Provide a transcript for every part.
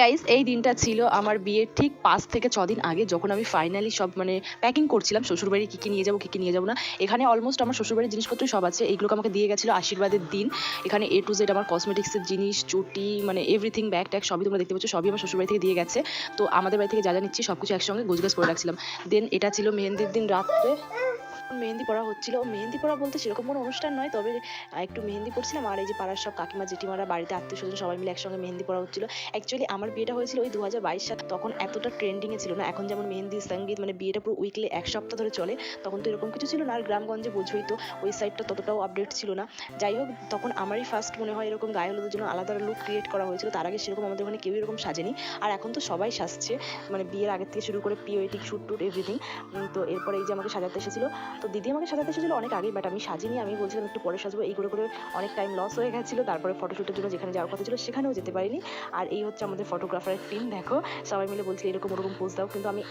Guys, এই দিনটা ছিল আমার বিয়ের ঠিক 5 থেকে 6 দিন আগে, যখন আমি ফাইনালি সব প্যাকিং করছিলাম শ্বশুরবাড়ি কী কী নিয়ে যাবো কী কী নিয়ে যাবো না। এখানে অলমোস্ট আমার শ্বশুরবাড়ির জিনিসপত্রই সব আছে, এইগুলোকে আমাকে দিয়ে গেছিলো আশীর্বাদের দিন। এখানে A to Z আমার কসমেটিক্সের জিনিস, চুটি, এভরিথিং, ব্যাগ ট্যাগ সবই তোমরা দেখতে পাচ্ছ, সবই আমার শ্বশুরবাড়ি থেকে দিয়ে গেছে। তো আমাদের বাড়ি থেকে যা যা নিচ্ছি সব কিছু একসঙ্গে গোছগাছ করে রাখছিলাম। দেন এটা ছিল মেহেন্দির দিন রাত্রে মেহেন্দি পড়া হচ্ছিল। মেহেন্দি পড়া বলতে সেরকম কোনো অনুষ্ঠান নয়, তবে একটু মেহেন্দি পড়ছিলাম। আর এই যে পাড়ার সব কাকিমা জেঠিমারা, বাড়িতে আত্মীয় স্বজন সবাই মিলে একসঙ্গে মেহেন্দি পড়া হচ্ছিল। অ্যাকচুয়ালি আমার বিয়েটা হয়েছিল ওই 2022 সাল, তখন এতটা ট্রেন্ডিংয়ে ছিল না। এখন যেমন মেহেন্দি সঙ্গীত বিয়েটা পুরো উইকলি 1 সপ্তাহ ধরে চলে, তখন তো এরকম কিছু ছিল না। আর গ্রামগঞ্জে বোঝোই তো, ওই সাইডটা ততটাও আপডেট ছিল না। যাই হোক, তখন আমারই ফার্স্ট মনে হয় এরকম গায়ে হলুদের জন্য আলাদা লুক ক্রিয়েট করা হয়েছিল। তার আগে সেরকম আমাদের ওখানে কেউ এরকম সাজেনি। আর এখন তো সবাই সাজছে, বিয়ের আগের থেকে শুরু করে প্রি ওয়েডিং শ্যুট টুট এভরিথিং। তো এরপরে এই যে আমাকে সাজাতে এসেছিল, তো দিদি আমাকে সাজাতে এসেছিল অনেক আগেই, বাট আমি সাজিনি। আমি বলছিলাম একটু পরে সাজবো, এই করে করে অনেক টাইম লস হয়ে গেছিলো। তারপরে ফটোশ্যুটের জন্য যেখানে যাওয়ার কথা ছিল সেখানেও যেতে পারিনি। আর এই হচ্ছে আমাদের ফটোগ্রাফারের টিম, দেখো সবাই মিলে বলছিল এরকম ওরকম পোজ দাও, কিন্তু আমি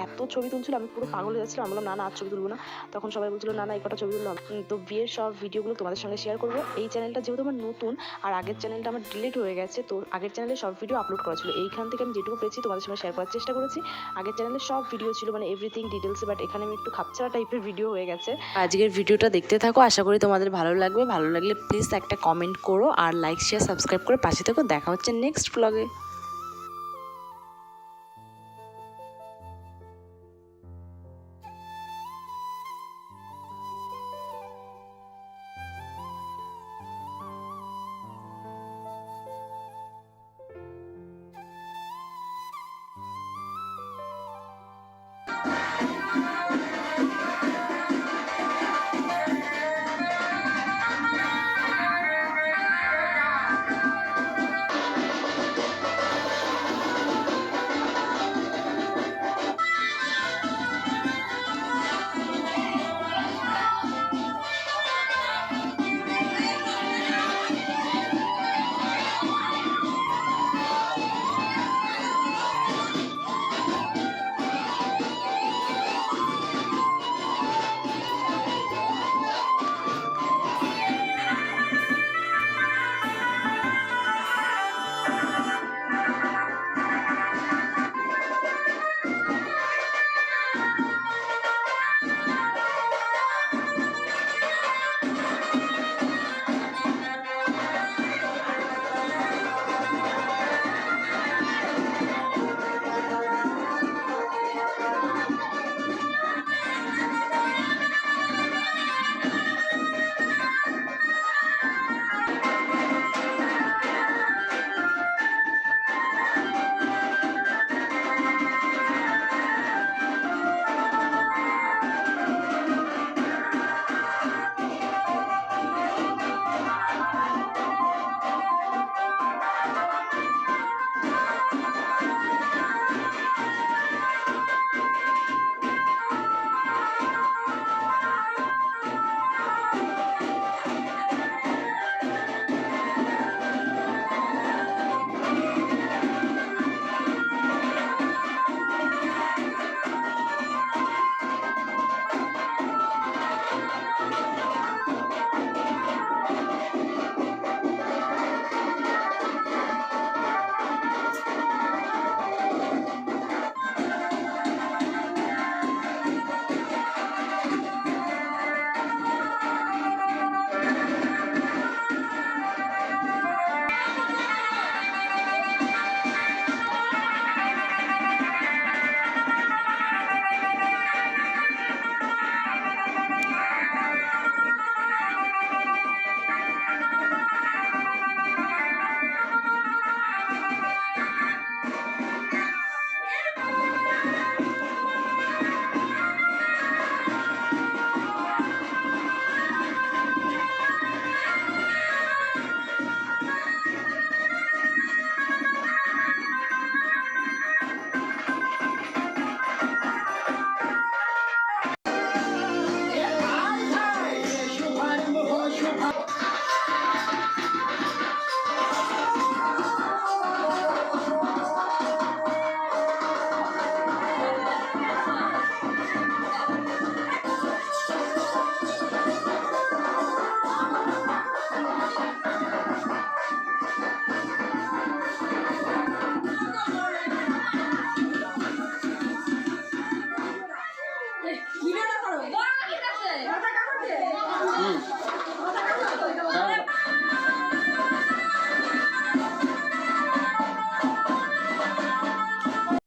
এত ছবি তুলছিল, আমি পুরো পাগল হয়ে যাচ্ছিলাম। আমি বললাম না আর ছবি তুলবো না। তখন সবাই বলছিল না এই কটা ছবি তুললাম। তো বিয়ের সব ভিডিওগুলো তোমাদের সঙ্গে শেয়ার করবো। এই চ্যানেলটা যেহেতু আমার নতুন, আর আগের চ্যানেলটা আমার ডিলিট হয়ে গেছে, তো আগের চ্যানেলে সব ভিডিও আপলোড করা ছিল। এইখান থেকে আমি যেটুকু পেয়েছি তোমাদের সঙ্গে শেয়ার করার চেষ্টা করেছি। আগের চ্যানেলে সব ভিডিও ছিল এভরিথিং ডিটেলসে, বাট এখানে আমি একটু খাপছাড়া টাইপের ভিডিও হয়ে গেছে। আজকের ভিডিওটা দেখতে থাকো, আশা করি তোমাদের ভালো লাগবে। ভালো লাগলে প্লিজ একটা কমেন্ট করো, আর লাইক শেয়ার সাবস্ক্রাইব করে পাশে থেকো। দেখা হচ্ছে নেক্সট ব্লগে।